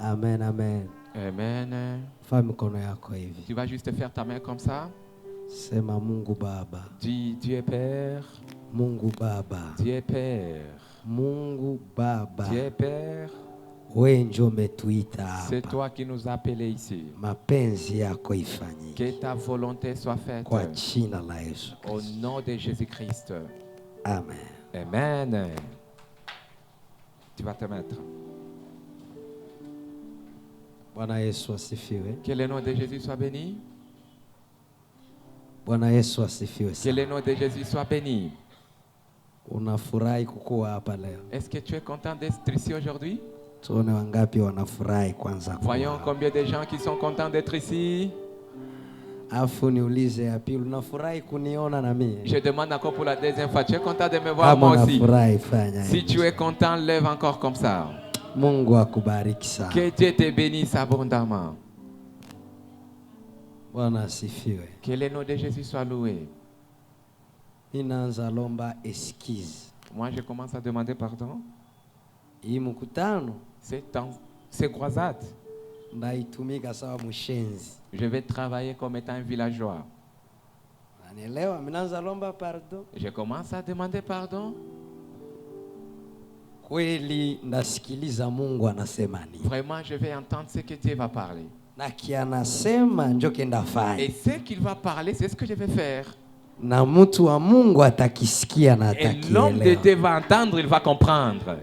Amen, amen. Amen. Fais mikono yako hivi. Tu vas juste faire ta main comme ça. Sema Mungu Baba. Dis Dieu Père. Mungu Baba. Dieu Père. Mungu Baba. Dieu Père. Wewe ndio umetuita hapa. C'est toi qui nous as appelés ici. Mapenzi yako ifanyike. Que ta volonté soit faite. Kwa jina la Yesu. Au nom de Jésus-Christ. Amen. Amen. Tu vas te mettre. Bwana Yesu asifiwe. Que le nom de Jésus soit béni. Bwana Yesu asifiwe. Que le nom de Jésus soit béni. Unafurahi kukuwa hapa leo? Est-ce que tu es content d'être ici aujourd'hui? Tuone wangapi wanafurahi kwanza. Voyons combien de gens qui sont contents d'être ici. Afu niulize ya pili, unafurahi kuniona na mimi? Je demande encore pour la deuxième fois, tu es content de me voir moi aussi? Si tu es content, lève encore comme ça. Mungu akubariki sana. Que Dieu te bénisse abondamment. Bwana asifiwe. Que le nom de Jésus soit loué. Ninaanza lomba eskize. Moi, je commence à demander pardon. Hii mkutano c'est croisade. ndaitumika sawa mshenzi. Je vais travailler comme étant un villageois. Unanielewa? Ninaanza lomba pardon. Je commence à demander pardon. Kweli ndasikiliza Mungu anasema nini. Vraiment, je vais entendre ce que Dieu va parler. Na kianasema ndio kendafanya. Et ce qu'il va parler, c'est ce que je vais faire. Na mtu wa Mungu atakisikia na atakielewa. Et l'homme de Dieu va entendre, il va comprendre.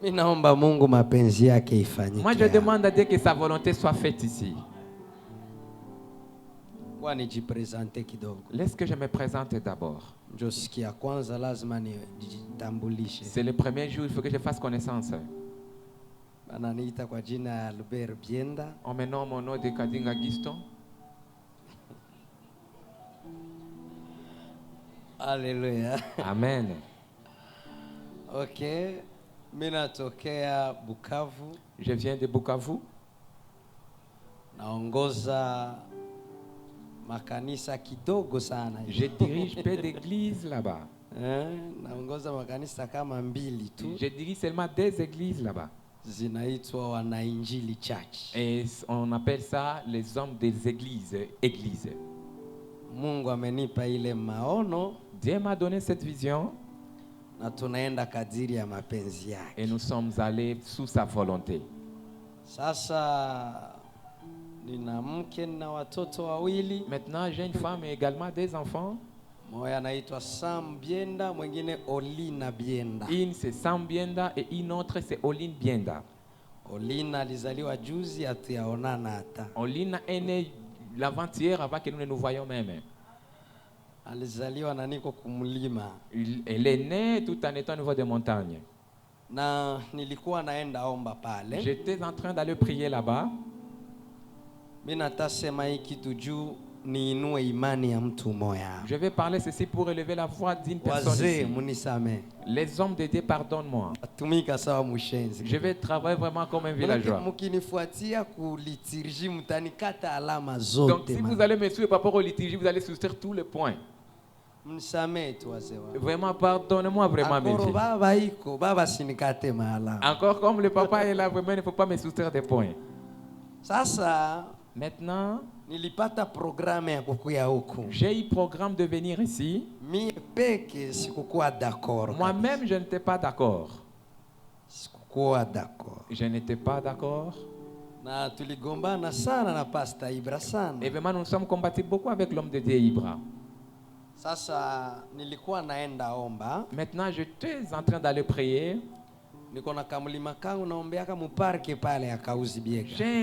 Mimi naomba Mungu mapenzi yake ifanyike. Moi, je demande à Dieu que sa volonté soit faite ici. Nijipresente kidogo. Laisse que je me présente d'abord. Ndio siku ya kwanza lazima nijitambulishe. C'est le premier jour, il faut que je fasse connaissance. Bananiita kwa jina ya Albert Bienda. On me nomme au nom de Kadinga Giston. Alléluia. Amen. Okay. Mimi natokea Bukavu. Je viens de Bukavu. Naongoza makanisa kidogo sana. Je dirige peu d'églises là-bas. Naongoza makanisa kama mbili tu. Je dirige seulement 2 églises là-bas. Zinaitwa Wanainjili Church. Et on appelle ça les hommes des églises. Mungu amenipa ile maono. Dieu m'a donné cette vision. Na tunaenda kadiri ya mapenzi yake. Et nous sommes allés sous sa volonté. Sasa nina mke na watoto wawili. Maintenant, j'ai une femme et également 2 enfants. Moja anaitwa Sam Bienda, mwingine Olina Bienda. Une c'est Sam Bienda et une autre c'est Oline Bienda. Olina alizaliwa juzi hatuyaonana hata. Olina est née l'avant-hier avant que nous ne nous voyions même. Alizaliwa na niko kumlima. Elle est née tout en étant au niveau des montagnes. Na nilikuwa naenda omba pale. J'étais en train d'aller prier là-bas. Mimi natasema hiki tuju niinue imani ya mtu moya. Je vais parler ceci pour élever la voix d'une personne ici. Munisame. Les hommes de Dieu, pardonne-moi. Tumika sawa mushenzi. Je vais travailler vraiment comme un villageois. Mukinifuatia ku liturgie mtanikata alama zote. Donc si vous allez me suivre par rapport au liturgie, vous allez soustraire tous les points. Vraiment, pardonnez-moi vraiment, monsieur. Encore comme le papa est là, vraiment, il ne faut pas me soustraire des points. Maintenant, j'ai eu programme de venir ici. Moi-même, je n'étais pas d'accord. Je n'étais pas d'accord. Et vraiment, nous sommes combattus beaucoup avec l'homme de Dieu, Ibra. Maintenant, j'étais en train d'aller prier. J'ai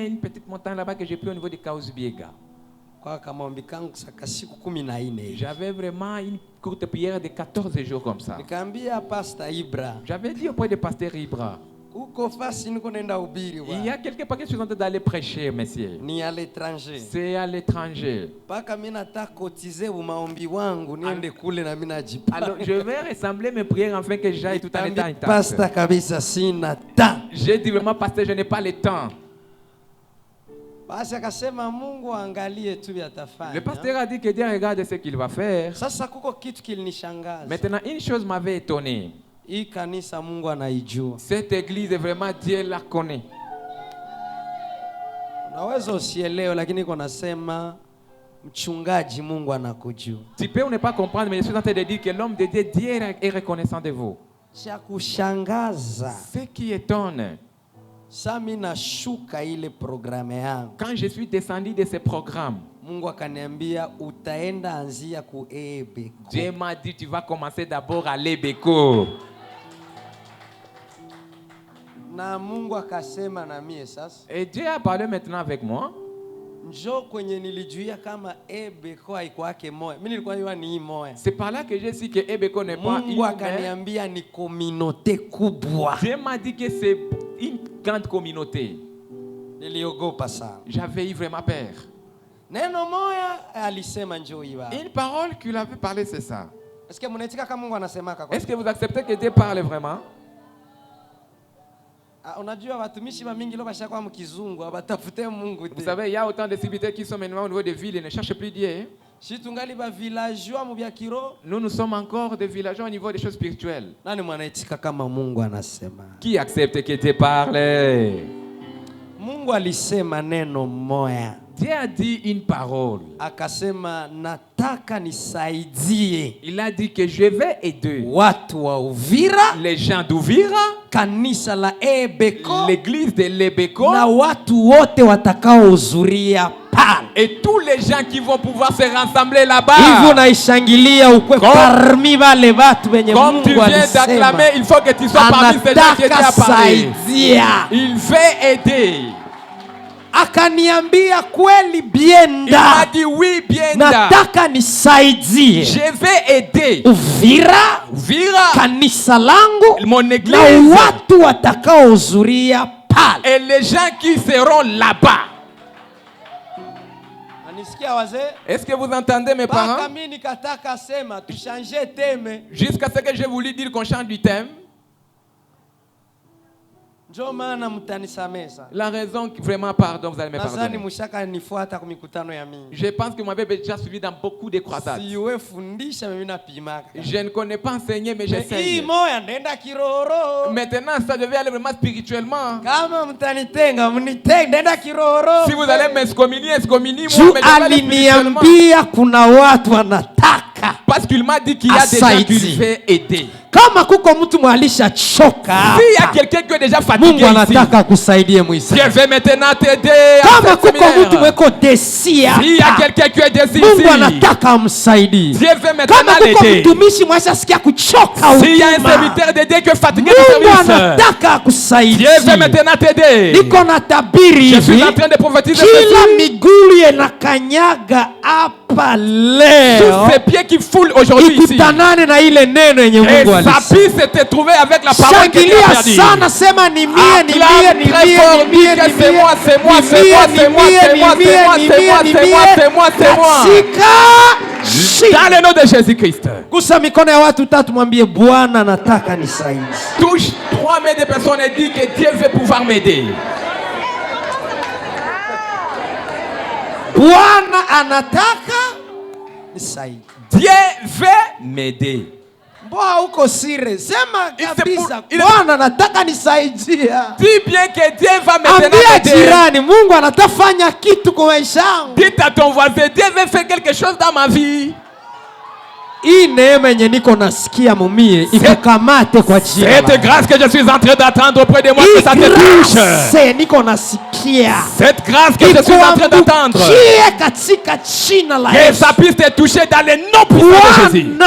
une petite montagne là-bas que j'ai pris au niveau de Kaouzibiega. J'avais vraiment une courte prière de 14 jours comme ça. J'avais dit auprès du pasteur Ibra. Il y a quelque part que je suis en train d'aller prêcher, monsieur. C'est à l'étranger. Alors, je vais ressembler mes prières afin que j'aille tout en étant intact. J'ai dit vraiment, pasteur, je n'ai pas le temps. Le pasteur a dit que Dieu regarde ce qu'il va faire. Maintenant, une chose m'avait étonné. Cette église, vraiment, Dieu la connaît. Naweza usielewe lakini niko nasema mchungaji Mungu anakujua. Tu peux ne pas comprendre, mais je suis en train de dire que l'homme de Dieu, Dieu est reconnaissant de vous. Cha kushangaza. Ce qui étonne. Sami nashuka ile programme yangu. Quand je suis descendu de ce programme, Mungu akaniambia utaenda anzia ku Ebeko. Dieu m'a dit tu vas commencer d'abord à l'Ebeko. Na Mungu akasema na mie sasa. Et Dieu a parlé maintenant avec moi. Njoo kwenye nilijuia kama Ebeko haikwake moya. Mimi nilikuwa niwa ni moya. C'est par là que je sais que Ebeko n'est pas une. Mungu akaniambia ni communauté kubwa. Dieu m'a dit que c'est une grande communauté. Niliogopa sana. J'avais eu vraiment peur. Neno moya alisema njoo iwa. Une parole qu'il avait parlé, c'est ça. Est-ce que mnaitika kama Mungu anasemaka kwa? Est-ce que vous acceptez que Dieu parle vraiment? Unajua watumishi wa mingi leo bashakuwa mkizungu abatafute Mungu. Vous savez, il y a autant de serviteurs qui sont maintenant au niveau des villes et ne cherchent plus Dieu. Si tungali ba villageois mu bya kiro. Nous sommes encore des villageois au niveau des choses spirituelles. Nani mwanaitika kama Mungu anasema? Qui accepte que Dieu parle? Mungu alisema neno moya. Dieu a dit une parole. Akasema nataka nisaidie. Il a dit que je vais aider watu wa Uvira, les gens d'Uvira, kanisa la Ebeko, l'église de l'Ebeko, na watu wote watakaohudhuria pale. Et tous les gens qui vont pouvoir se rassembler là-bas. Hivyo naishangilia ukwe parmi wale watu wenye Mungu alisema. Comme tu viens d'acclamer, il faut que tu sois parmi ces gens qui étaient à parler. Il veut aider. Akaniambia kweli bienda. Il m'a dit oui bienda. Nataka nisaidie. Je vais aider. Uvira, kanisa langu, mon église, na watu watakaohudhuria pale. Et les gens qui seront là-bas. Est-ce que vous entendez mes parents? Jusqu'à ce que je voulais dire qu'on change du thème. La raison, vraiment, pardon, vous allez me pardonner. Je pense que vous m'avez déjà suivi dans beaucoup de croisades. Je ne connais pas enseigner, mais j'essaie. Maintenant, ça devait aller vraiment spirituellement. Si vous allez m'excommunier, excommuniez-moi, mais je vais aller spirituellement. Parce qu'il m'a dit qu'il y a des gens qu'il fait aider. S'il y a quelqu'un qui est déjà fatigué ici, Dieu veut maintenant t'aider. S'il y a quelqu'un qui est déçu ici, Dieu veut maintenant l'aider. S'il y a un serviteur de Dieu qui est fatigué de service, Dieu veut maintenant t'aider. Je suis en train de prophétiser ceci. Tous ces pieds qui foulent aujourd'hui ici. Et sa piste s'était trouvée avec la parole que Dieu a dit. Acclame très fort, dis que c'est moi, c'est moi, c'est moi, c'est moi, c'est moi, c'est moi, c'est moi, c'est moi, c'est moi, c'est moi. Dans le nom de Jésus-Christ. Touche 3 mains de personnes et dis que Dieu veut pouvoir m'aider. Dieu veut m'aider. Dis bien que Dieu va maintenant m'aider. Dites à ton voisin, Dieu veut faire quelque chose dans ma vie. Cette grâce que je suis en train d'attendre auprès de moi, que ça te touche. Cette grâce que je suis en train d'attendre, que ça puisse te toucher dans le nom puissant de Jésus.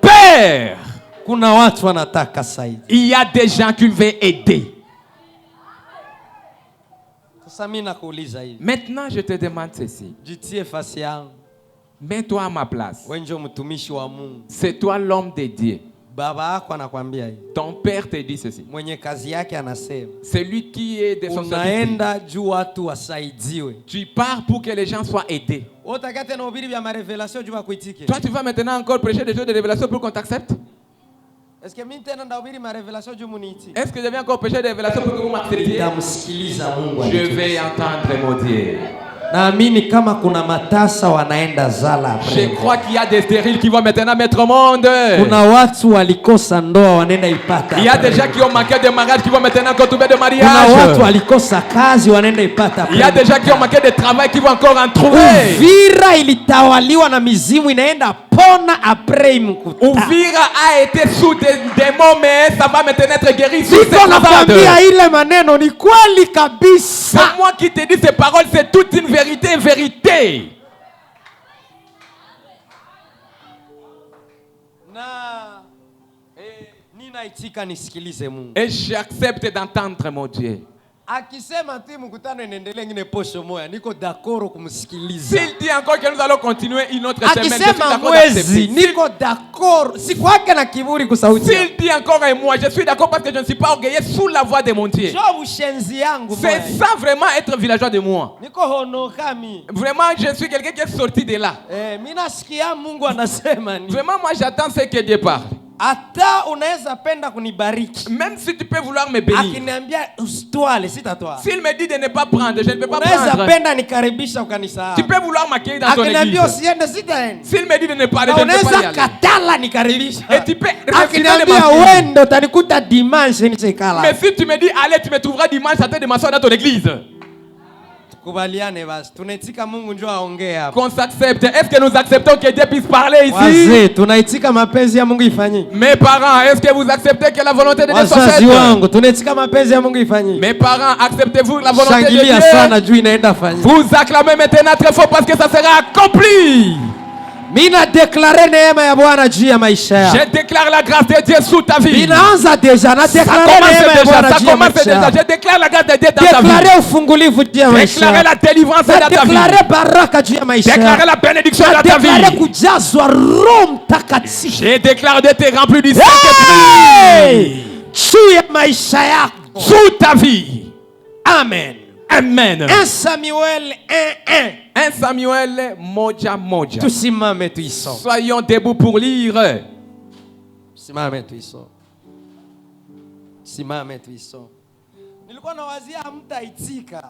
Père, il y a des gens qui veulent aider. Maintenant, je te demande ceci. Mets-toi à ma place. C'est toi l'homme de Dieu. Ton père te dit ceci. C'est lui qui est de son service. Tu pars pour que les gens soient aidés. Toi, tu vas maintenant encore prêcher des choses de révélation pour qu'on t'accepte? Est-ce que je vais encore prêcher des révélations pour que vous m'acceptiez? Je vais entendre mon Dieu. Naamini kama kuna matasa wanaenda zala. Je crois qu'il y a des stériles qui vont maintenant mettre au monde. Kuna watu walikosa ndoa wanaenda ipata. Il y a des gens qui ont manqué de mariage qui vont maintenant tomber de mariage. Kuna watu walikosa kazi wanaenda ipata. Il y a des gens qui ont manqué de travail qui vont encore en trouver. Uvira ilitawaliwa na mizimu inaenda pona après mkuta. Uvira a été sous des démons mais ça va maintenant être guéri sous ces croisades. Ile maneno ni kweli kabisa. C'est moi qui te dis ces paroles, c'est toute une vérité. Et j'accepte d'entendre mon Dieu. S'il dit encore que nous allons continuer une autre semaine, je suis d'accord d'accepter. S'il dit encore un mois, je suis d'accord parce que je ne suis pas orgueilleux sous la voix de mon Dieu. C'est ça vraiment être villageois de moi. Vraiment, je suis quelqu'un qui est sorti de là. Vraiment, moi j'attends ce que Dieu parle. Même si tu peux vouloir me bénir. S'il me dit de ne pas prendre, je ne peux pas prendre. Tu peux vouloir m'accueillir dans ton église. S'il me dit de ne pas aller, je ne peux pas y aller. Et tu peux refuser de m'accueillir. Mais si tu me dis allez, tu me trouveras dimanche à tête de m'asseoir dans ton église. Qu'on s'accepte. Est-ce que nous acceptons que Dieu puisse parler ici? Mes parents, est-ce que vous acceptez que la volonté de Dieu soit faite? Mes parents, acceptez-vous la volonté de Dieu? Vous acclamez maintenant très fort parce que ça sera accompli. Je déclare la grâce de Dieu sous ta vie. Ça commence déjà. Je déclare la grâce de Dieu dans ta vie. Déclarer la délivrance dans ta vie. Déclarer la bénédiction dans ta vie. Je déclare de te remplir du Saint-Esprit sous ta vie. Amen. Amen. 1 Samuel 1:1. 1 Samuel moja moja. Tusimame tuisome. Soyons debout pour lire. Simame tuisome. Simame tuisome. Nilikuwa nawazia hamtaitika.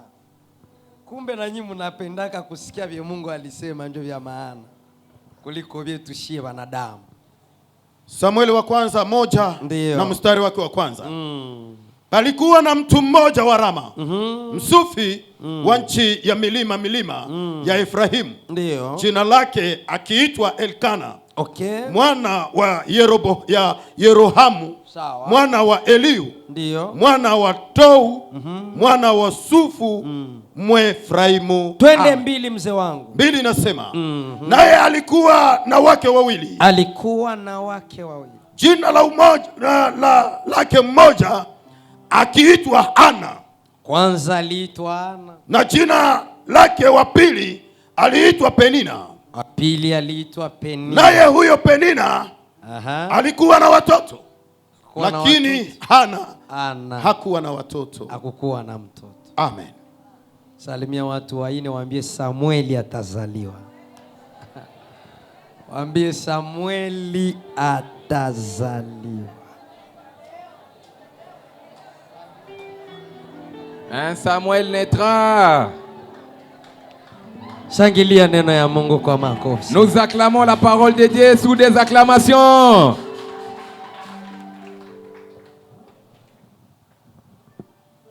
Kumbe na nyinyi mnapendaka kusikia vile Mungu alisema ndio vya maana kuliko vyetu shie wanadamu. Samueli wa kwanza 1 na mstari wake wa kwanza. Palikuwa na mtu mmoja wa Rama, msufi wa nchi ya milima ya Efraimu. Jina lake akiitwa Elkana, mwana wa Yerohamu, mwana wa Eliu, mwana wa Tou, mwana wa Sufu, Mwefraimu. Twende 2 mzee wangu. 2 nasema, naye alikuwa na wake wawili. Jina la lake mmoja akiitwa Ana. Kwanza aliitwa Ana. Na jina lake wa pili aliitwa Penina. Wa pili aliitwa Penina. Naye huyo Penina alikuwa na watoto. Lakini Ana hakuwa na watoto. Hakukuwa na mtoto. Amen. Salimia watu waine waambie Samueli atazaliwa. Waambie Samueli atazaliwa. 1 Samuel naîtra. Shangilia neno ya Mungu kwa makofi. Nous acclamons la parole de Dieu sous des acclamations.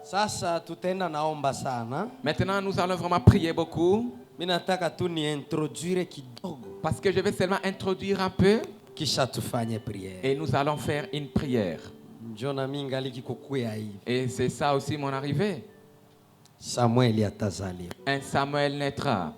Sasa tutaenda naomba sana. Maintenant nous allons vraiment prier beaucoup. Mimi nataka tu ni introduire kidogo. Parce que je vais seulement introduire un peu. Kisha tufanye prière. Et nous allons faire une prière. Et c'est ça aussi mon arrivée. Samuel atazaliwa. 1 Samuel naîtra.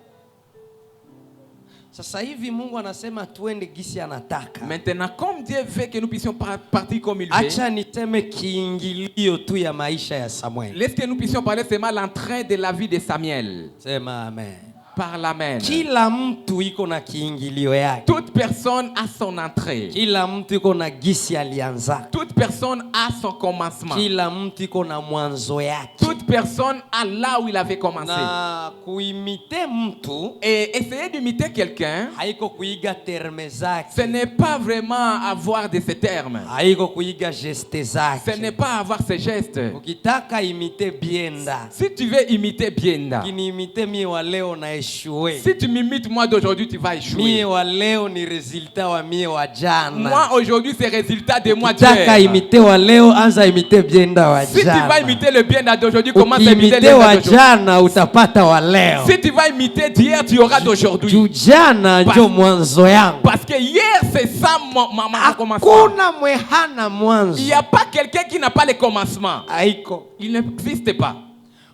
Sasa hivi Mungu anasema tuende gisi anataka. Maintenant comme Dieu veut que nous puissions partir comme il veut. Acha niseme kiingilio tu ya maisha ya Samuel. Laisse que nous puissions parler seulement l'entrée de la vie de Samuel. Sema amen. par la main. Kila mtu iko na kiingilio yake. Toute personne a son entrée. Kila mtu iko na gisi alianza. Toute personne a son commencement. Kila mtu iko na mwanzo yake. Toute personne a là où il avait commencé. Na kuimite mtu, et essayer d'imiter quelqu'un, haiko kuiga terme zake. Ce n'est pas vraiment avoir de ces termes. Haiko kuiga geste zake. Ce n'est pas avoir ces gestes. Ukitaka imite Bienda. Si tu veux imiter Bienda. Kini imite mie wa leo na échouer. Si tu m'imites moi d'aujourd'hui, tu vas échouer. Mie wa leo ni résultat wa mie wa jana. Moi aujourd'hui c'est résultat de moi d'hier. Ukitaka imite wa leo, anza imite Bienda wa jana. Si tu vas imiter le Bienda d'aujourd'hui, commence à imiter le Bienda wa jana, utapata wa leo. Si tu vas imiter d'hier, tu auras d'aujourd'hui. Jana ndio mwanzo yangu. Parce que hier c'est ça ma commencement. Hakuna mwehana mwanzo. Il n'y a pas quelqu'un qui n'a pas le commencement. Haiko. Il n'existe pas.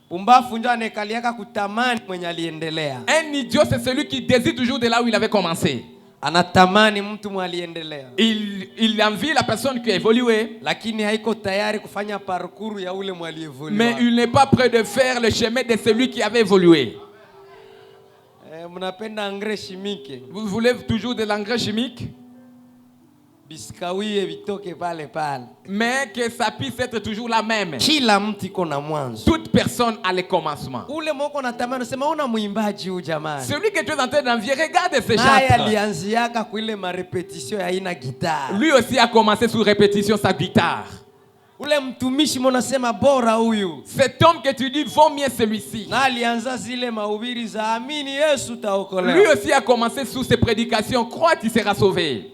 Pumbafu ndio anekaliaka kutamani mwenye aliendelea. Un idiot c'est celui qui désire toujours de là où il avait commencé. Anatamani mtu mwaliendelea. Il envie la personne qui a évolué. Lakini haiko tayari kufanya parcours ya ule mwalievolué. Mais il n'est pas prêt de faire le chemin de celui qui avait évolué. Mnapenda engrais chimique. Vous voulez toujours de l'engrais chimique? Biskawie vitoke pale pale. Mais que ça puisse être toujours la même. Kila mtu iko na mwanzo. Toute personne a le commencement. Ule moko natamani sema una muimbaji huyu jamani. Celui que tu es en train d'envier, regarde ces chants. chants. Alianziaka kuile ma répétition ya ina guitare. Lui aussi a commencé sous répétition sa guitare. Ule mtumishi mnasema bora huyu. Cet homme que tu dis vaut mieux celui-ci. Na alianza zile mahubiri za amini Yesu taokolewa. Lui aussi a commencé sous ses prédications, crois tu seras sauvé.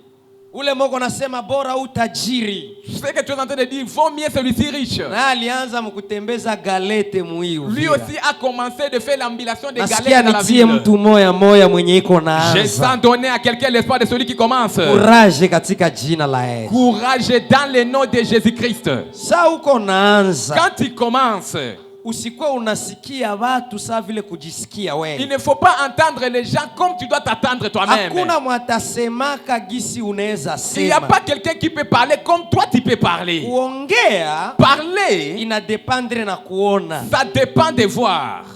Ule moko nasema bora utajiri. Je sais que tu es en train de dire vaut mieux celui-ci riche. Na alianza mkutembeza galete muiu. Lui aussi a commencé de faire l'ambulation des galettes dans la ville. Mtu moya moya mwenye iko naanza. Je sens donner à quelqu'un l'espoir de celui qui commence. Courage katika jina la Yesu. Courage dans le nom de Jésus-Christ. Sa uko naanza. Quand tu commences, usikuwe unasikia watu saa vile kujisikia wewe. Il ne faut pas entendre les gens comme tu dois t'attendre toi-même. Hakuna mwatasemaka gisi unaweza sema. Il n'y a pas quelqu'un qui peut parler comme toi tu peux parler. Kuongea, parler, inadependre na kuona. Ça dépend de voir.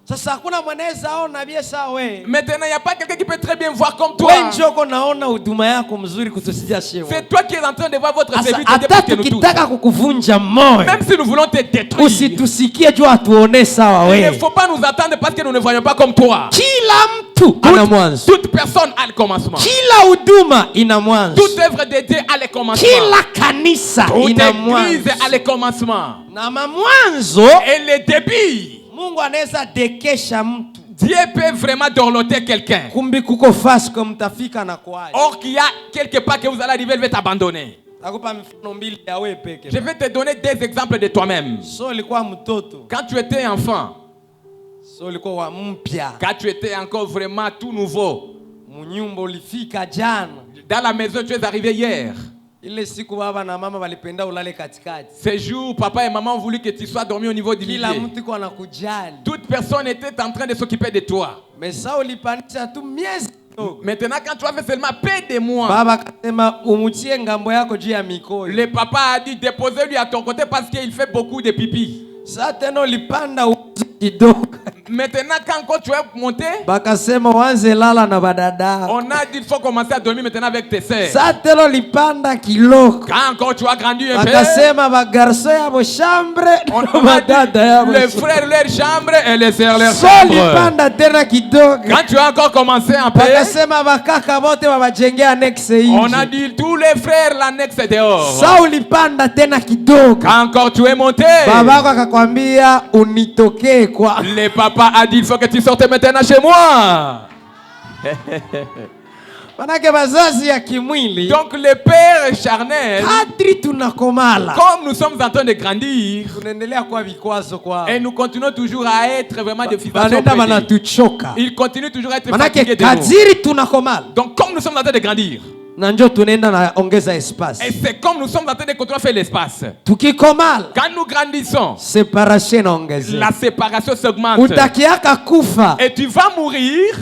Sasa hakuna mwanaweza ona bia sawa wewe. Maintenant il n'y a pas quelqu'un qui peut très bien voir comme toi. Wewe njoo naona huduma yako mzuri kutusaidia shewa. C'est toi qui es en train de voir votre service de nous tous. Tukitaka kukuvunja moyo. Même si nous voulons te détruire. Usitusikie juu atuone sawa wewe. Il ne faut pas nous attendre parce que nous ne voyons pas comme toi. Kila mtu ana mwanzo. Toute personne a le commencement. Kila huduma ina mwanzo. Toute œuvre de Dieu a le commencement. Kila kanisa ina mwanzo. Toute église a le commencement. Na mwanzo et le début. Mungu anaweza dekesha mtu. Dieu peut vraiment dorloter quelqu'un. Kumbi kuko fasi kwa mtafika na kwaje. Or qu'il y a quelque part que vous allez arriver, il va t'abandonner. Nakupa mifano mbili ya wewe peke. Je vais te donner des exemples de toi-même. So ulikuwa mtoto. Quand tu étais enfant. So ulikuwa wa mpya. Quand tu étais encore vraiment tout nouveau. Munyumba ulifika jana. Dans la maison tu es arrivé hier. Ile siku baba na mama walipenda ulale katikati. Ce jour, papa et maman ont voulu que tu sois dormi au niveau du milieu. Kila mtu kwa anakujali. Toute personne était en train de s'occuper de toi. Mais ça ulipanisha tu miezi. Maintenant quand tu avais seulement peu de mois. Baba akasema umutie ngambo yako juu ya mikoyo. Le papa a dit déposez-lui à ton côté parce qu'il fait beaucoup de pipi. Sasa tena ulipanda kidogo. Maintenant quand tu es monté, bakasema wanze lala na badada. On a dit il faut commencer à dormir maintenant avec tes sœurs. Sasa tena ulipanda kiloko. Quand encore tu as grandi un peu, bakasema bagarso yabo chambre na badada yabo. Les frères leur chambre et les sœurs leur chambre. So ulipanda tena kidogo. Quand tu as encore commencé un peu, bakasema bakaka bote babajengea annexe hivi. On a dit tous les frères l'annexe dehors. Sasa ulipanda tena kidogo. Quand encore tu es monté, babako akakwambia unitokee kwa. Le papa a dit il faut que tu sortes maintenant chez moi. Donc le père charnel, comme nous sommes en train de grandir, et nous continuons toujours à être vraiment des fils. Il continue toujours à être fatigué de nous. Donc comme nous sommes en train de grandir, et c'est comme nous sommes en train de continuer à faire l'espace. Quand nous grandissons, la séparation s'augmente. Et tu vas mourir.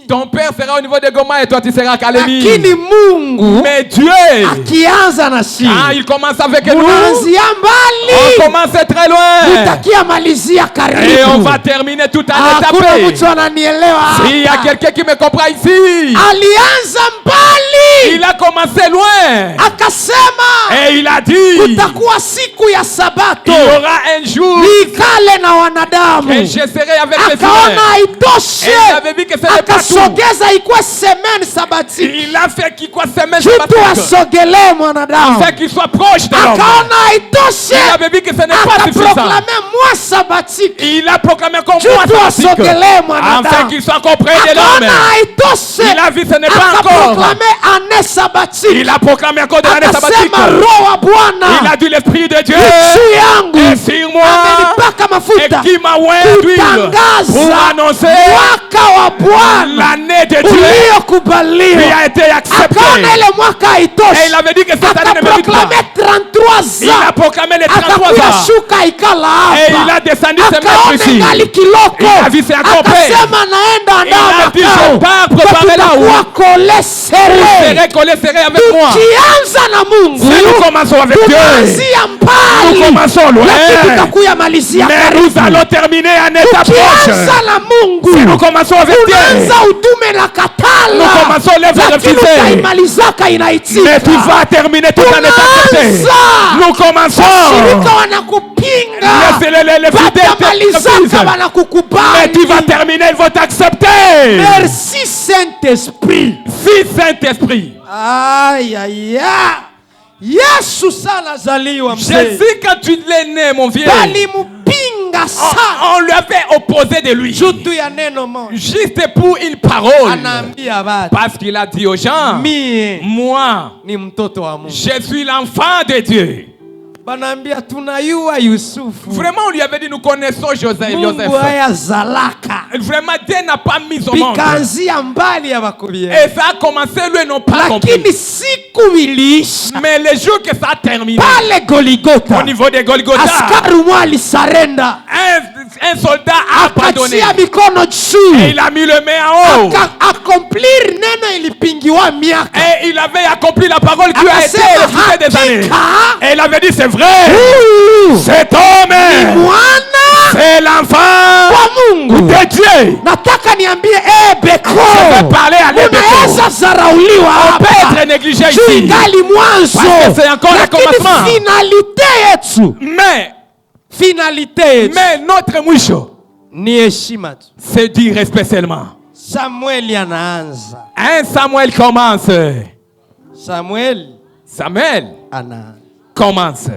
Ton père sera au niveau de Goma et toi tu seras à Kalemi. Lakini Mungu mais Dieu, akianza na sisi, quand il commence avec nous, munaanzia mbali, on commence très loin. mutakia malizia karibu. Et on va terminer tout en étape. Hakuna mtu ananielewa hapa. S'il y a quelqu'un qui me comprend ici, Alianza mbali, il a commencé loin. akasema Et il a dit, kutakuwa siku ya Sabato, il y aura un jour nikale na wanadamu. et je serai avec les Akaona humains. haitoshe, Et il avait vu que ce n'est pas tout. akasogeza ikuwe semaine sabatiki, Il a fait qu'il quoi semaine kitu sabbatique, asogelee mwanadamu. afin qu'il soit proche de l'homme. Akaona haitoshe, Il avait vu que ce n'est pas suffisant. akaproklame mwa sabatiki, Il a proclamé comme moi kitu sabbatique, asogelee afin mwanadamu. qu'il soit encore près de Akaona l'homme. haitoshe, Il a vu ce n'est pas encore. akaproklame ane sabatiki, Il a proclamé encore de l'année sabbatique. akasema Roho wa Il Bwana a dit l'Esprit de Dieu juu yangu, est sur moi amenipaka et mafuta qui m'a oint d'huile pour kutangaza annoncer mwaka wa Bwana l'année de Dieu qui uliokubaliwa. a été acceptée. Akaona ile mwaka Et haitoshi, il avait dit que cette année ne mérite pas. akaproklame 33 Il a ans, proclamé les 33 akakuya ans. shuka ikala Et il a hapa, descendu ses maîtres akaona ici. ngali kiloko, Il a vu c'est encore paix. akasema naenda Il a dit, ndao je pars préparer là où tutakuwa kole sere. serré, collé, serré avec moi. Tukianza na Mungu Si nous commençons avec Dieu, tunaanzia nous mbali, commençons loin. lakini tutakuya malizia Mais nous karibu. allons terminer en étape proche. Tukianza na Mungu Si nous commençons avec Dieu, tunaanza utume na nous katala, commençons l'œuvre lakini refusée. utaimalizaka inaitika. Mais tu vas terminer tout en état accepté. Nous commençons. Shirika wanakupinga, Les fidèles watamalizaka Mais tu wanakukubali. vas terminer, ils vont t'accepter. Merci Saint-Esprit. Si Saint-Esprit. Ayaya, Yesu sana zaliwa mzee, Jésus, quand tu l'es né, mon vieux, balimupinga sana on lui avait opposé de lui. jutu ya neno moja, Juste pour une parole. anaambia watu Parce qu'il a dit aux gens, mie moi, ni mtoto wa Mungu. je suis l'enfant de Dieu. Banaambia tunayua Yusufu, Vraiment, on lui avait dit, nous connaissons Joseph. Mungu haya zalaka, Vraiment, Dieu n'a pas mis au monde. bikaanzia mbali ya bakubie, Et ça a commencé, lui, ils n'ont pas compris. lakini siku iliisha Mais le jour que ça a terminé, pale Goligota, au niveau de Golgotha, askari mwa alisarenda, un soldat a abandonné. akatia mikono Et juu, il a mis le main en haut. accomplir neno ilipingiwa miaka. Et il avait accompli la parole qui a été Akasema refusée des années. hakika Et il avait dit, c'est vrai. huyu Cet homme, ni mwana c'est l'enfant wa Mungu. de Dieu. Nataka niambie Beko, Je vais parler à l'Ébéco. unaweza zarauliwa On peut hapa être négligé juu ici. ingali mwanzo, Parce que c'est encore le lakini commencement. finalite yetu, finalite yetu Mais notre mwisho, ni heshima tu. c'est dire respect seulement. Samueli anaanza, Un Samuel commence. Samueli Samuel anaanza, commence.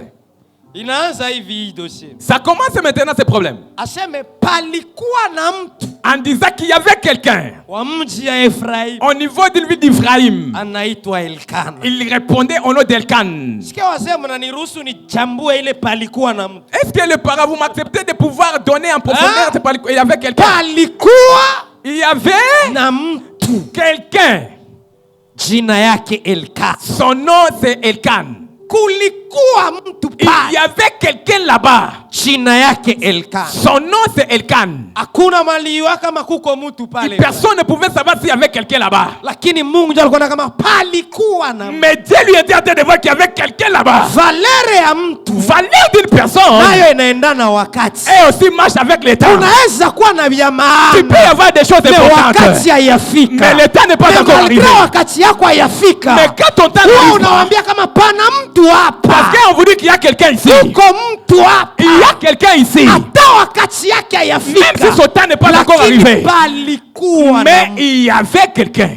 inaanza hivi hii dossier. Ça commence maintenant ces problèmes. Aseme palikuwa na mtu En disant qu'il y avait quelqu'un wa mji ya Efraimu au niveau de l'île d'Iphraïm. anaitwa Elkana. Il répondait au nom d'Elkan. Sikia wazee, mnaniruhusu nichambue ile palikuwa na mtu. Est-ce que le parent, vous m'acceptez de pouvoir donner en profondeur? Il y avait quelqu'un. Palikuwa Il y avait na mtu quelqu'un. jina yake Elkana. Son nom c'est Elkan. Kulikuwa mtu Il y pale avait quelqu'un là-bas. jina yake Elkana. Son nom c'est Elkan. Hakuna maliwa kama kuko mtu pale, Personne ne pouvait savoir s'il y avait quelqu'un là-bas. lakini Mungu ndiye alikuwa kama palikuwa na mtu. Mais Dieu lui était en train de voir qu'il y avait quelqu'un là-bas. Valere ya mtu Valeur d'une personne nayo inaendana wakati. et aussi marche avec le temps. Unaweza kuwa na vya Tu peux y maana avoir des choses mais importantes. wakati hayafika, Mais le temps n'est pas Mais encore arrivé. malgré wakati yako hayafika, Mais quand ton temps wewe arrive, unawambia kama pana mtu parce hapa, qu'on vous dit qu'il y a quelqu'un ici. uko mtu hapa, Il y a quelqu'un ici. hata wakati yake Même hayafika, si son temps n'est pas encore lakini arrivé. palikuwa na Mais mtu. il y avait quelqu'un.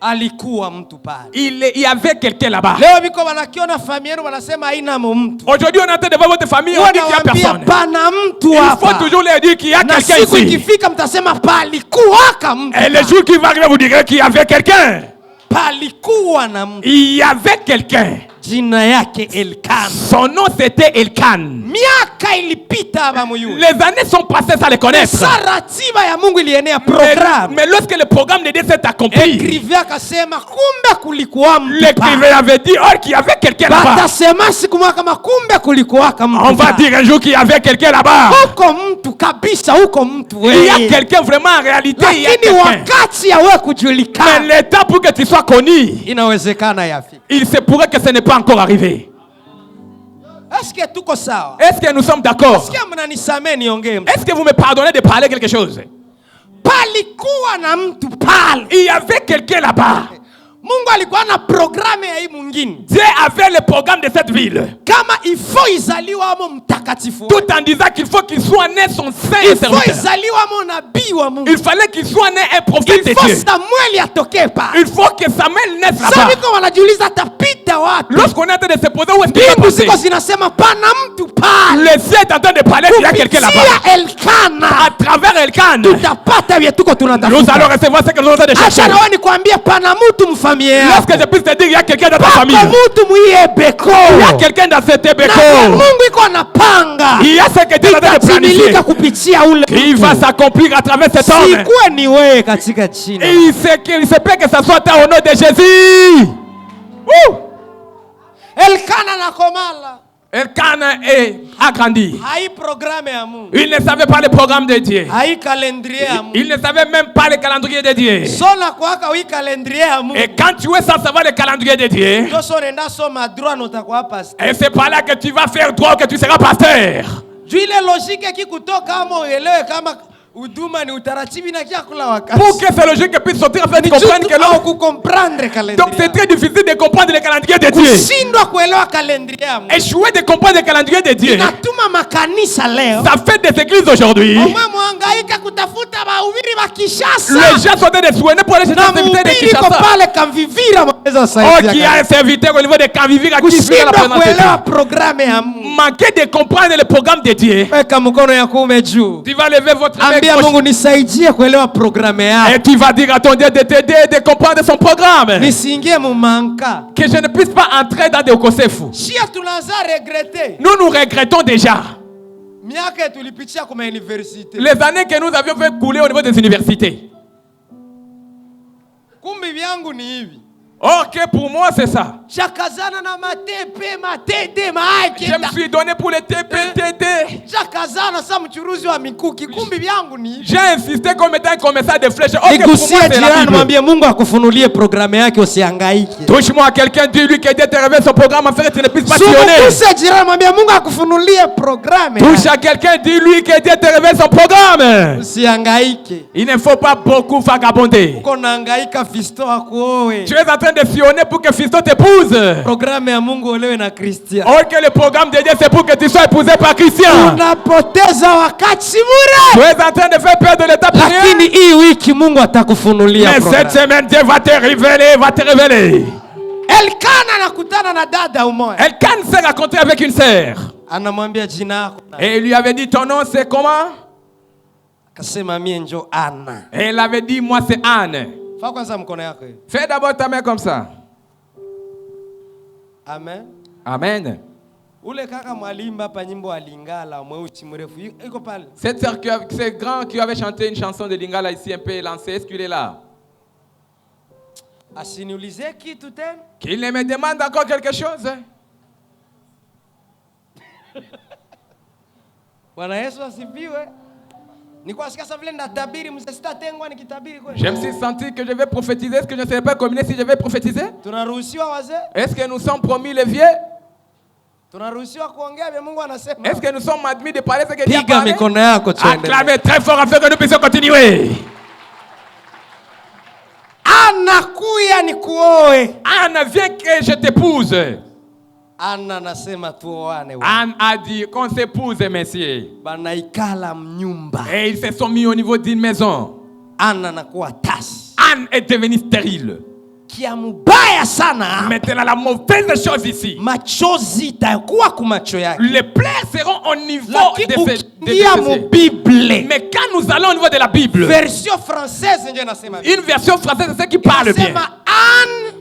Alikuwa mtu pale. Il y avait quelqu'un là-bas. Leo biko wanakiona familia yenu wanasema haina mtu. Aujourd'hui, on est en train de voir votre famille, on dit qu'il n'y a Wanawaambia personne. pana mtu Il faut hapa. toujours leur dire qu'il y a Na quelqu'un siku ici. ikifika mtasema palikuwaka mtu. Et le jour qui va arriver, vous direz qu'il y avait quelqu'un. Palikuwa na mtu. Il y avait quelqu'un. Jina yake Elkana. Son nom c'était Elkan. Miaka ilipita abamuyu. Les années sont passées sans les connaître. Saratiba ya Mungu ilienea programme. Mais lorsque le programme de Dieu s'est accompli, Écrivain akasema kumbe kulikuwa mtu. L'écrivain avait dit oh qu'il y avait quelqu'un là-bas. Batasema siku moja kama kumbe kulikuwa kama mtu. On va dire un jour qu'il y avait quelqu'un là-bas. Huko mtu kabisa, huko mtu wewe. Il y a quelqu'un vraiment en réalité. Il y a Lakini wakati ya wewe kujulikana. Mais l'état pour que tu sois connu, inawezekana yafi. Il se pourrait que ce n'est pas encore arrivé. Est-ce que tuko sawa? Est-ce que nous sommes d'accord? Est-ce que mnanisamee niongee? Est-ce que vous me pardonnez de parler quelque chose? Palikuwa na mtu pale. Il y avait quelqu'un là-bas. Mungu alikuwa na programme ya hii mwingine. Dieu avait le programme de cette ville. Kama ifo izaliwa amo mtakatifu. Tout en disant qu'il faut qu'il soit né son saint serviteur. serviteur. Ifo izaliwa amo nabii wa Mungu. Il fallait qu'il soit né un prophète de Dieu. Il faut Samuel atoke pa. Il faut que Samuel naisse là-bas. Sasa niko wanajiuliza tapita wapi? Lorsqu'on est en train de se poser où est-ce qu'il va passer? Mbingu zinasema pana mtu pale. Le ciel est en train de parler qu'il y a quelqu'un là-bas. Elkana. À travers Elkana. Tutapata vya tuko tunatafuta. Nous allons recevoir ce que nous sommes en train de chercher. Acha nawe nikwambie pana mtu mfamie. Lorsque je puisse te dire il y a quelqu'un dans ta famille. Il y a quelqu'un dans cette Beko. Il y a ce que Dieu est en train de planifier. Qui va s'accomplir à travers cet homme. Et il se peut que ça soit au nom de Jésus. Elkana a grandi. Il ne savait pas le programme de Dieu. Il ne savait même pas le calendrier de Dieu. Et quand tu es sans savoir le calendrier de Dieu, et c'est par là que tu vas faire droit, que tu seras pasteur. Pour que cette logique puisse sortir, en fait, comprendre que l'homme. Donc c'est très difficile de comprendre le calendrier de Dieu. Échouer de comprendre le calendrier de Dieu. Ça fait des églises aujourd'hui. Les gens sont des soignés pour aller chez un serviteur de Kinshasa. Oh, qui a un serviteur au niveau de Kanvivira qui suit la présence de Dieu. Manquer de comprendre le programme de Dieu. Tu vas lever votre main. Et tu vas dire à ton Dieu de t'aider, de comprendre son programme. Que je ne puisse pas entrer dans des okosefu. Nous nous regrettons déjà les années que nous avions fait couler au niveau des universités. Ok, pour moi c'est ça. Je me suis donné pour les TPTD. J'ai insisté comme étant un commissaire de flèches. Ok, pour moi c'est la Bible. Touche-moi à quelqu'un, dis-lui que Dieu te révèle son programme afin que tu ne puisses pas sillonner. Touche à quelqu'un, dis-lui que Dieu te révèle son programme. Il ne faut pas beaucoup vagabonder. Tu es en train de sillonner pour que Fiston t'épouse. Or que le programme de Dieu c'est pour que tu sois épousé par Christian. Tu es en train de faire perdre l'état pour rien. Mais cette semaine Dieu va te révéler, Elkana s'est rencontré avec une sœur. Et il lui avait dit ton nom c'est comment? Et elle avait dit moi c'est Anne. Fais d'abord ta main comme ça. Amen. Amen. Cette sœur, c'est grand qui avait chanté une chanson de Lingala ici un peu lancée. Est-ce qu'il est là? Qu'il ne me demande encore quelque chose. Je me suis senti que je vais prophétiser. Est-ce que je ne serais pas combiné si je vais prophétiser? Est-ce que nous sommes promis les vieux? Est-ce que nous sommes admis de parler ce que Dieu a parlé? Acclamez très fort afin que nous puissions continuer. Anne, viens que je t'épouse. Anne a dit qu'on s'épouse, messieurs. Et ils se sont mis au niveau d'une maison. Anne est devenue stérile. Maintenant, la mauvaise chose ici. Les plaies seront au niveau de ses yeux. Mais quand nous allons au niveau de la Bible, une version française, c'est ce qui parle bien.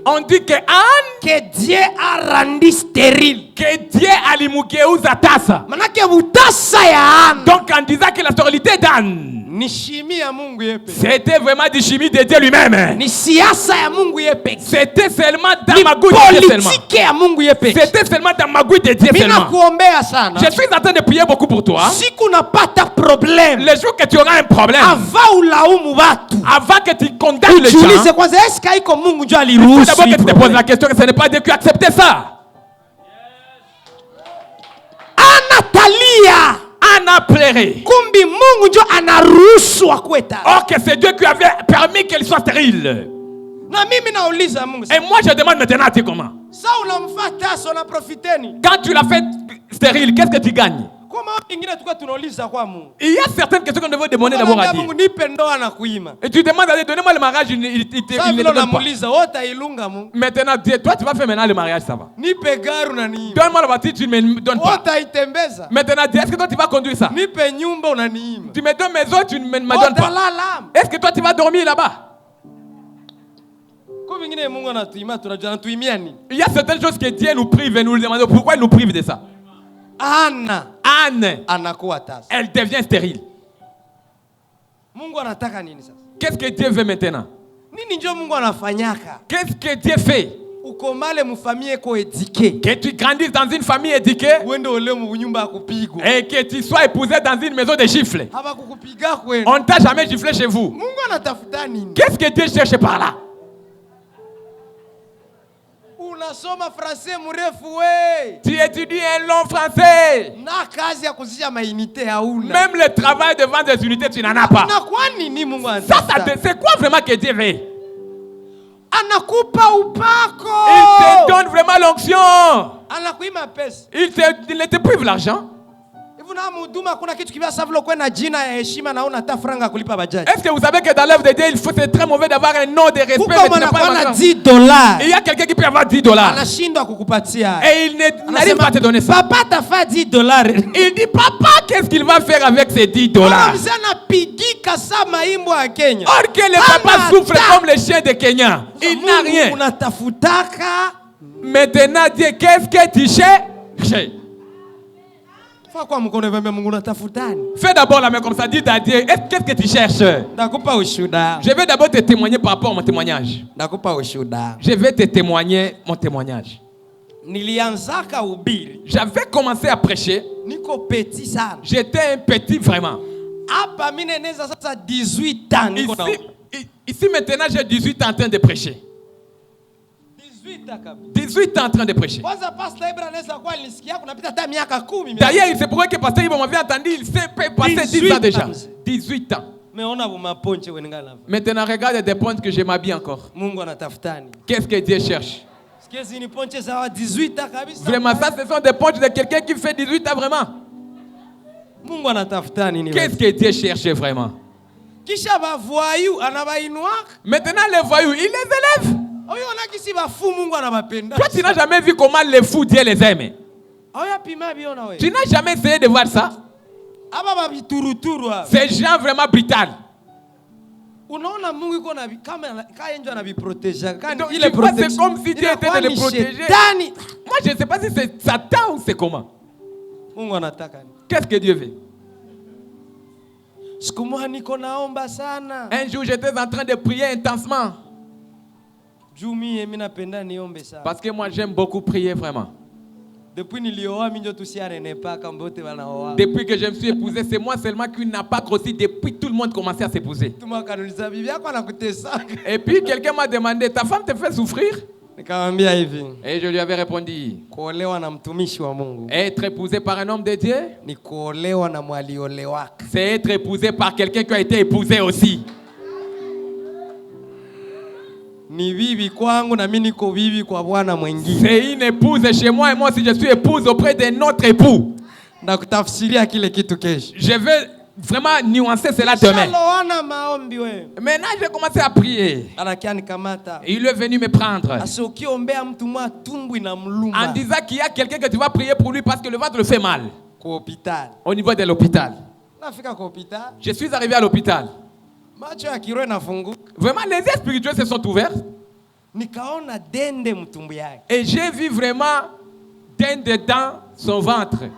On dit que Anne, que Dieu a rendu stérile. Que Dieu a limugeuza tasa. Manake butasa ya Anne. Donc en disant que la stérilité d'Anne, ni chimie ya Mungu yepe. C'était vraiment du chimie de Dieu lui-même. Ni siasa ya Mungu yepe. C'était seulement dans ma goutte de Dieu seulement. Politique ya Mungu yepe. C'était seulement dans ma goutte de Dieu seulement. Mina kuombea sana. Je suis en train de prier beaucoup pour toi. Si kunapata problème. Le jour que tu auras un problème. Avant ulaumu watu. Avant que tu condamnes les gens. Ujiulize kwanza est-ce haiko Mungu ndio aliruhusu. D'abord que tu te poses la question que ce n'est pas Dieu qui a accepté ça. Anatalia. Anna pleurait. Kumbi Mungu ndio anaruhusu akweta. Or que c'est Dieu qui avait permis qu'elle soit stérile. Na mimi nauliza Mungu. Et moi je demande maintenant à ti comment. Ça unamfuata sona profiteni. Quand tu l'as fait stérile, qu'est-ce que tu gagnes? Il y a certaines questions qu'on devrait demander d'abord à Dieu. Et tu demandes à Dieu, donnez-moi le mariage, il ne te donne pas. Maintenant, Dieu, toi tu vas faire maintenant le mariage, ça va. Donne-moi la voiture, tu ne me donnes pas. Maintenant, Dieu, est-ce que toi tu vas conduire ça? Tu me donnes maison, tu ne me donnes pas. Est-ce que toi tu vas dormir là-bas? Il y a certaines choses que Dieu nous prive et nous lui demandons pourquoi il nous prive de ça. Anne, elle devient stérile. Qu'est-ce que Dieu veut maintenant? Qu'est-ce que Dieu fait? Que tu grandisses dans une famille éduquée et que tu sois épousé dans une maison de gifles. On ne t'a jamais giflé chez vous. Qu'est-ce que Dieu cherche par là? Tu étudies un long français. Même le travail de vendre des unités, tu n'en as pas. Ça, c'est quoi vraiment que Dieu veut? Il te donne vraiment l'onction. Il ne te prive l'argent. Est-ce que vous savez que dans l'œuvre de Dieu, c'est très mauvais d'avoir un nom de respect, mais tu n'as pas $10. Il y a quelqu'un qui peut avoir $10. Et il n'arrive pas à te donner ça. Papa t'a fait $10. Il dit, papa, qu'est-ce qu'il va faire avec ces $10? Or que le papa souffre comme les chiens de Kenya. Il n'a rien. Maintenant, Dieu, qu'est-ce que tu cherches? Fais d'abord la main comme ça, dis à Dieu, qu'est-ce que tu cherches? Je vais d'abord te témoigner par rapport à mon témoignage. Je vais te témoigner mon témoignage. J'avais commencé à prêcher. J'étais un petit vraiment. Ici maintenant j'ai 18 ans en train de prêcher. 18 ans en train de prêcher. D'ailleurs, il se pourrait que Pasteur Ibo m'avait entendu, il s'est passé 10 ans déjà. 18 ans. Maintenant, regarde des pointes que je m'habille encore. Qu'est-ce que Dieu cherche? Vraiment, ça, ce sont des pointes de quelqu'un qui fait 18 ans vraiment. Qu'est-ce que Dieu cherche vraiment? Maintenant, les voyous, il les élève. Toi, tu n'as jamais vu comment les fous Dieu les aime. Tu n'as jamais essayé de voir ça. Ces gens vraiment brutaux. C'est comme si Dieu était de les protéger. Moi, je ne sais pas si c'est Satan ou c'est comment. Qu'est-ce que Dieu veut? Un jour, j'étais en train de prier intensement. Parce que moi, j'aime beaucoup prier vraiment. Depuis que je me suis épousé, c'est moi seulement qui n'a pas grossi. Depuis, tout le monde commençait à s'épouser. Et puis, quelqu'un m'a demandé, ta femme te fait souffrir? Et je lui avais répondu, être épousé par un homme de Dieu, c'est être épousé par quelqu'un qui a été épousé aussi. C'est une épouse chez moi et moi aussi je suis épouse auprès d'un autre époux. Je vais vraiment nuancer cela demain. Maintenant j'ai commencé à prier. Et il est venu me prendre en disant qu'il y a quelqu'un que tu vas prier pour lui parce que le ventre le fait mal. Au niveau de l'hôpital. Je suis arrivé à l'hôpital. Vraiment, les yeux spirituels se sont ouverts. Nikaona dende mtumbu yake. Et j'ai vu vraiment dinde dans son ventre.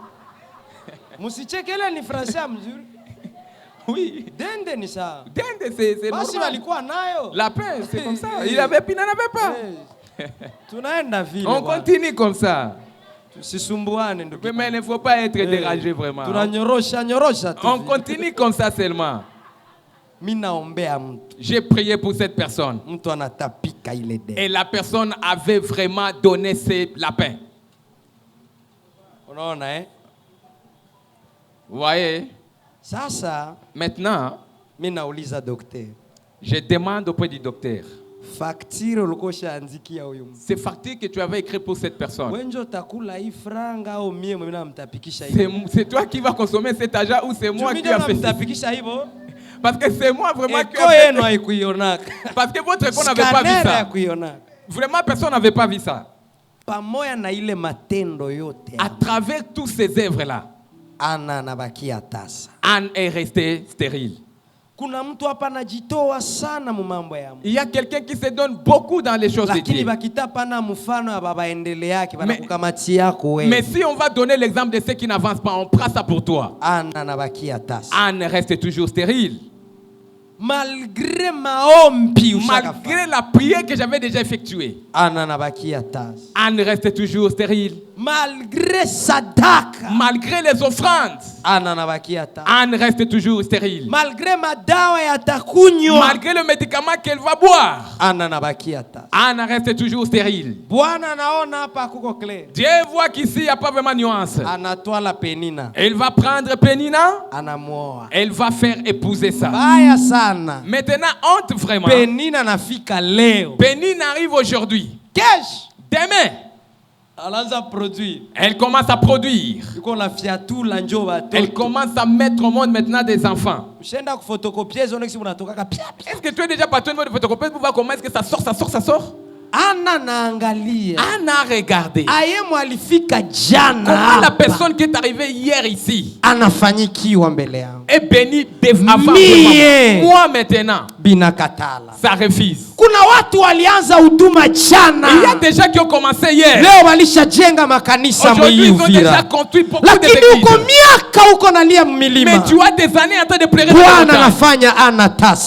Musichekele ni français mzuri. Oui. Dende ni ça. Dinde c'est basi walikuwa nayo. Lapin c'est comme ça. Il avait puis n'en avait pas. Tunaenda vile. On continue comme ça. Tusisumbuane ndugu. Mais il ne faut pas être dérangé vraiment. Tunanyorosha tu. On continue comme ça seulement. J'ai prié pour cette personne. Et la personne avait vraiment donné ses lapins. Vous voyez? Maintenant, je demande auprès du docteur. C'est facture que tu avais écrit pour cette personne. C'est toi qui vas consommer cet argent ou c'est moi qui a fait ça? Parce que c'est moi vraiment qui a fait ça. Parce que votre école n'avait pas vu ça. Vraiment, personne n'avait pas vu ça. À travers tous ces œuvres-là, Anne est restée stérile. Il y a quelqu'un qui se donne beaucoup dans les choses de Dieu. Mais si on va donner l'exemple de ceux qui n'avancent pas, on prend ça pour toi. Anne reste toujours stérile. Malgré la prière que j'avais déjà effectuée, Anne reste toujours stérile. Malgré les offrandes, Anne reste toujours stérile. Malgré le médicament qu'elle va boire, Anne reste toujours stérile. Dieu voit qu'ici il n'y a pas vraiment de nuance. Elle va prendre Pénina, elle va faire épouser ça. Maintenant, honte vraiment. Pénina arrive aujourd'hui. Demain, elle commence à produire. Elle commence à mettre au monde maintenant des enfants. Est-ce que tu es déjà parti au niveau de photocopieuse pour voir comment est-ce que ça sort? Anna a regardé. Comment la personne qui est arrivée hier ici est bénie avant moi maintenant. Ça refuse. Il y a des gens qui ont commencé hier. Aujourd'hui, ils ont déjà construit beaucoup d'églises. Mais tu as des années en train de pleurer.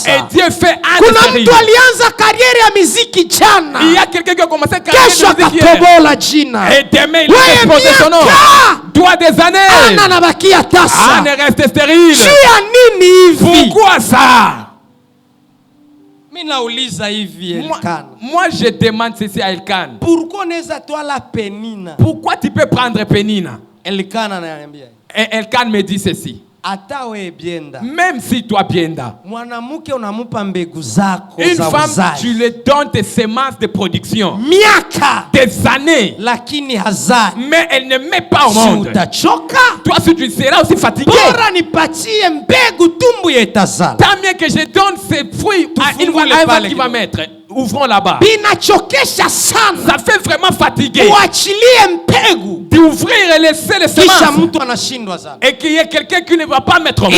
Et Dieu fait Anne stérile. Il y a quelqu'un qui a commencé à carrière de musique hier. Et demain, il va exposer son nom. Toi des années. Anne reste stérile. Pourquoi ça? Moi, je demande ceci à Elkan. Pourquoi tu peux prendre Pénina? Et Elkan me dit ceci. Même si toi bienda, une femme, tu lui donnes tes semences de production, des années, mais elle ne met pas au monde. Toi, si tu seras aussi fatigué, tant mieux que je donne ces fruits à une femme qui va mettre. Ouvrons là-bas. Ça fait vraiment fatiguer d'ouvrir et laisser les semences. Et qu'il y ait quelqu'un qui ne va pas mettre au monde.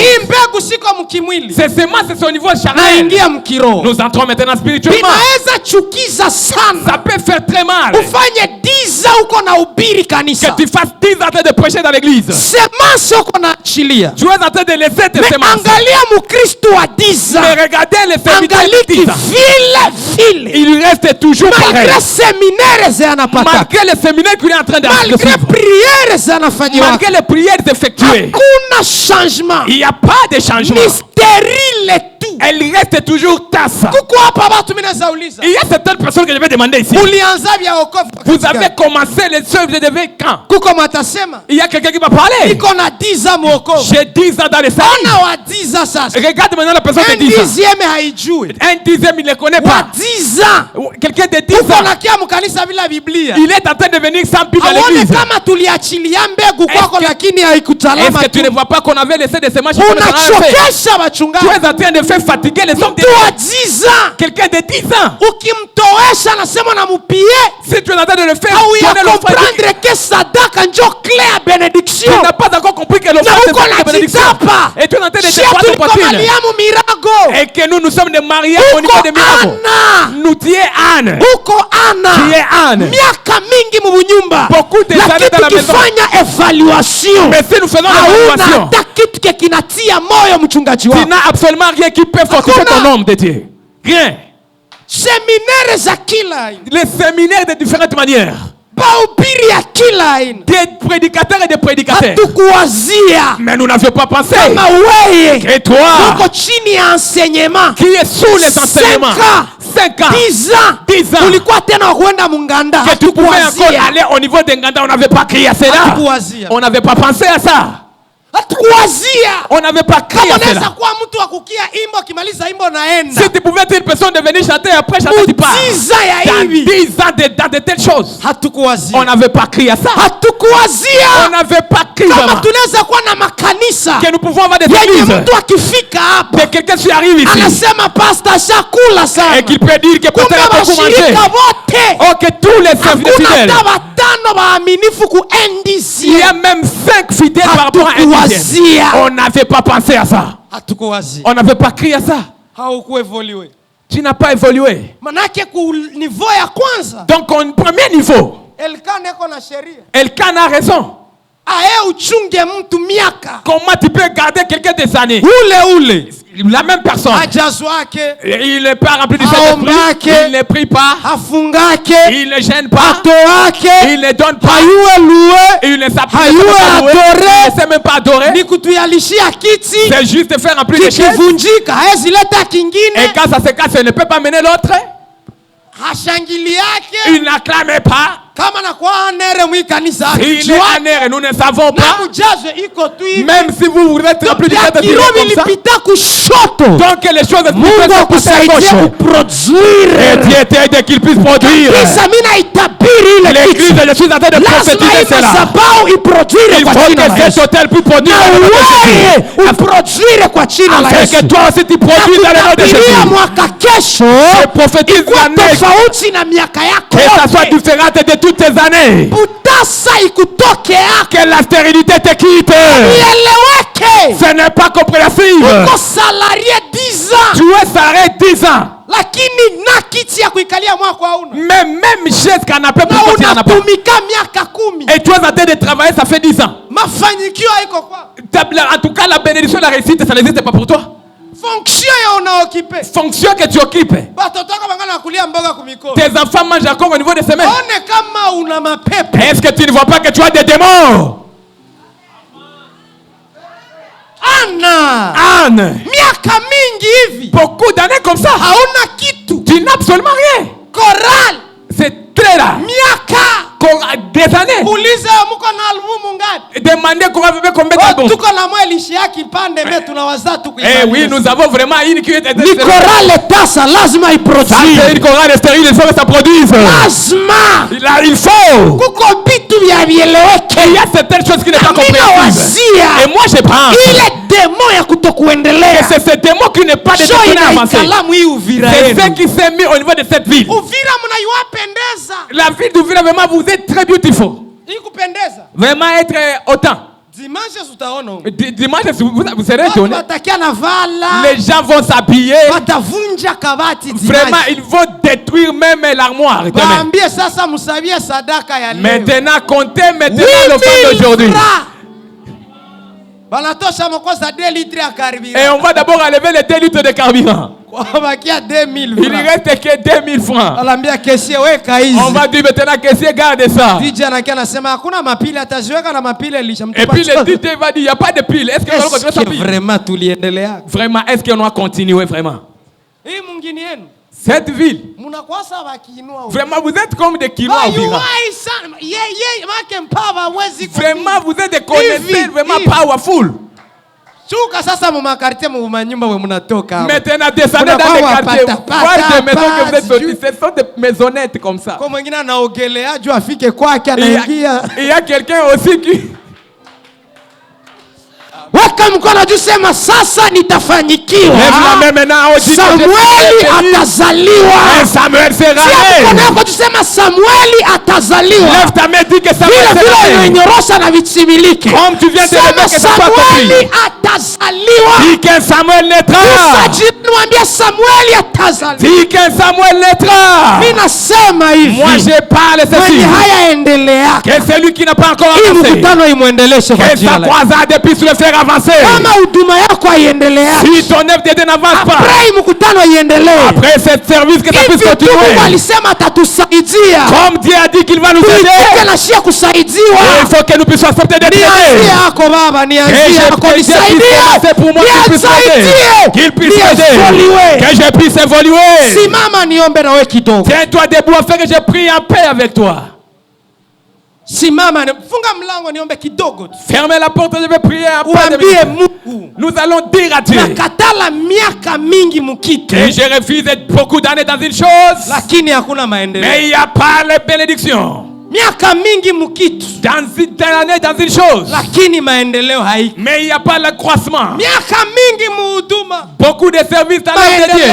Ces semences, c'est au niveau charnel. Nous entrons maintenant spirituellement. Ça peut faire très mal que tu fasses 10 ans de prêcher dans l'église. Tu es en train de laisser tes semences. Mais regardez les serviteurs de 10 ans. Il reste toujours pareil. Malgré les séminaires qu'il est en train de faire. Malgré les prières effectuées. Il n'y a pas de changement. Elle reste toujours tasse. Il y a certaines personnes que je vais demander ici. Vous avez commencé les œuvres de Dieu quand? Il y a quelqu'un qui va parler. J'ai 10 ans dans les salles. Regarde maintenant la personne de 10 ans. Un dixième, il ne connaît pas. Quelqu'un de 10 ans. Il est en train de venir sans Bible à l'église. Est-ce que tu ne vois pas qu'on avait laissé des semences? Tu es en train de faire fatiguer les hommes de 10 ans. Quelqu'un de 10 ans. Ukimtoesha nasema na mupie. Si tu es en train de le faire, tu dois comprendre que sadaka ndio clé à bénédiction. Tu n'as pas encore compris que l'offrande est la bénédiction. Et tu es en train de te battre ton poitrine. Et que nous sommes des mariés au niveau des miracles. Nous tu es Anne. Uko Anna. Tu es Anne. Miaka mingi mu nyumba. Beaucoup de années dans la maison. Évaluation. Mais si nous faisons l'évaluation, tu n'as absolument rien qui peut fortifier ton homme de Dieu. Rien. Les séminaires de différentes manières. Des prédicateurs et des prédicateurs. Mais nous n'avions pas pensé que toi qui es sous les enseignements 5 ans 10 ans que tu pouvais encore aller au niveau de Nganda. On n'avait pas crié à cela. On n'avait pas pensé à ça. On n'avait pas crié à cela. Si tu pouvais être une personne de venir chanter après chanter, tu pars. Dans 10 ans dans de telles choses. On n'avait pas crié à ça. On n'avait pas crié vraiment. Que nous pouvons avoir des églises. Que quelqu'un qui arrive ici et qu'il peut dire que pasteur a beaucoup mangé. Oh, que tous les fidèles. Il y a même 5 fidèles par rapport à un dixième. On n'avait pas pensé à ça. On n'avait pas crié à ça. Tu n'as pas évolué. Donc, au premier niveau, Elkanah a raison. Comment tu peux garder quelqu'un des années? La même personne. Il n'est pas rempli du Saint-Esprit. Il ne prie pas. Il ne gêne pas. Il ne donne pas. Il ne s'appuie pas. Il ne sait même pas adorer. C'est juste de faire remplir des chaises. Et quand ça se casse, il ne peut pas mener l'autre. Il n'acclame pas. Il est en air et nous ne savons pas. Même si vous êtes rempli de cette vie comme ça. Donc les choses sont passées à gauche. Et Dieu t'aide qu'il puisse produire. L'église, je suis en train de prophétiser cela. Il faut que cet hôtel puisse produire. Afin que toi aussi tu produises dans le nom de Jésus. Je prophétise l'année. Que ça soit différente de toutes tes années. Que la stérilité te quitte. Ce n'est pas compréhensible. Tu es salarié 10 ans. Mais même chaise canapé pour continuer à n'a pas. Et tu es en train de travailler, ça fait 10 ans. En tout cas, la bénédiction, la réussite, ça n'existe pas pour toi. Fonction que tu occupes. Tes enfants mangent encore au niveau des semaines. Est-ce que tu ne vois pas que tu as des démons? Anne. Beaucoup d'années comme ça. Tu n'as absolument rien. C'est très rare. Des années. Demandez combien d'albums. Eh oui, nous avons vraiment une qui est une chorale stérile, il faut que ça produise. Là, il faut. Il y a certaines choses qui ne sont pas compréhensibles. Et moi, je pense que c'est ce démon qui n'est pas déterminé à avancer. C'est ce qui s'est mis au niveau de cette ville. La ville d'Uvira, vraiment, vous êtes très beautiful. Vraiment être autant. Dimanche, vous serez étonnés. Les gens vont s'habiller. Vraiment, ils vont détruire même l'armoire. Maintenant, comptez maintenant l'offrande d'aujourd'hui. Et on va d'abord enlever les 2 litres de carburant. Il ne reste que 2000 francs. On va dire maintenant caissier, garde ça. Et puis le DJ va dire il n'y a pas de pile. Est-ce que vraiment, est-ce qu'on va continuer vraiment? Cette ville, vraiment vous êtes comme des kilos en Uvira. Vraiment vous êtes des connaisseurs vraiment powerful. Maintenant descendez dans les quartiers. Voir des maisons que vous êtes sortis. Ce sont des maisonnettes comme ça. Il y a quelqu'un aussi qui Weka mkono juu, sema sasa nitafanyikiwa. Lève la main maintenant au Samueli atazaliwa. Samuel sera né. Mkono wako juu, sema Samueli atazaliwa. Lève ta main, dis que Samuel sera né. Vile unanyorosha na vitimiliki. Comme tu viens de le dire que ça soit accompli. Samueli atazaliwa. Dis que Samuel naîtra. Mwambie Samueli atazaliwa. Dis que Samuel naîtra. Mimi nasema hivi. Moi je parle ceci. Haya endelea. Que celui qui n'a pas encore avancé. Mkutano imuendeleshe kwa jina. Que sa croisade puisse le faire avancer. Kama huduma yako haiendelea. Si ton œuvre de Dieu n'avance pas. Après mkutano iendelee. Après cette service que ça puisse continuer. Mungu alisema atatusaidia. Comme Dieu a dit qu'il va nous aider. Tunashia kusaidiwa. Il faut que nous puissions accepter d'être aidés. Nianzie yako baba, nianzie yako nisaidie. C'est pour moi qu'il puisse aider. Qu'il puisse aider. Que je puisse évoluer. Simama niombe na wewe kidogo. Tiens-toi debout afin que je prie en paix avec toi. Simama, funga mlango niombe kidogo. Fermez la porte, je vais prier en paix avec toi. Nous allons dire à Dieu. Nakatala miaka mingi mukite. Et je refuse beaucoup d'années dans une chose. Lakini hakuna maendeleo. Mais il n'y a pas les bénédictions. Miaka mingi mukitu. Dans une chose. Lakini maendeleo haiko. Mais il n'y a pas le croissement. Miaka mingi muhuduma. Beaucoup de services dans l'œuvre de Dieu.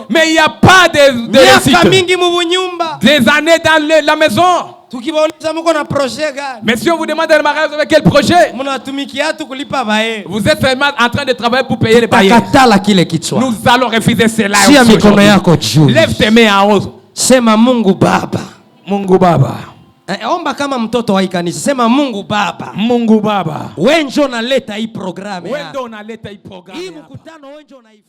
Mais il n'y a pas de réussite. Miaka mingi mubunyumba. Des années dans la maison. Mais si on vous demande de mariage avec quel projet, vous êtes seulement en train de travailler pour payer les bailleurs. Nous allons refuser cela. Lève tes mains en haut. Sema Mungu Baba. Mungu Baba. Omba kama mtoto wa kanisa. Sema Mungu Baba. Mungu Baba. Wewe ndio unaleta hii programu. Wewe ndio unaleta hii programu. Hii mkutano wewe ndio unaifanya.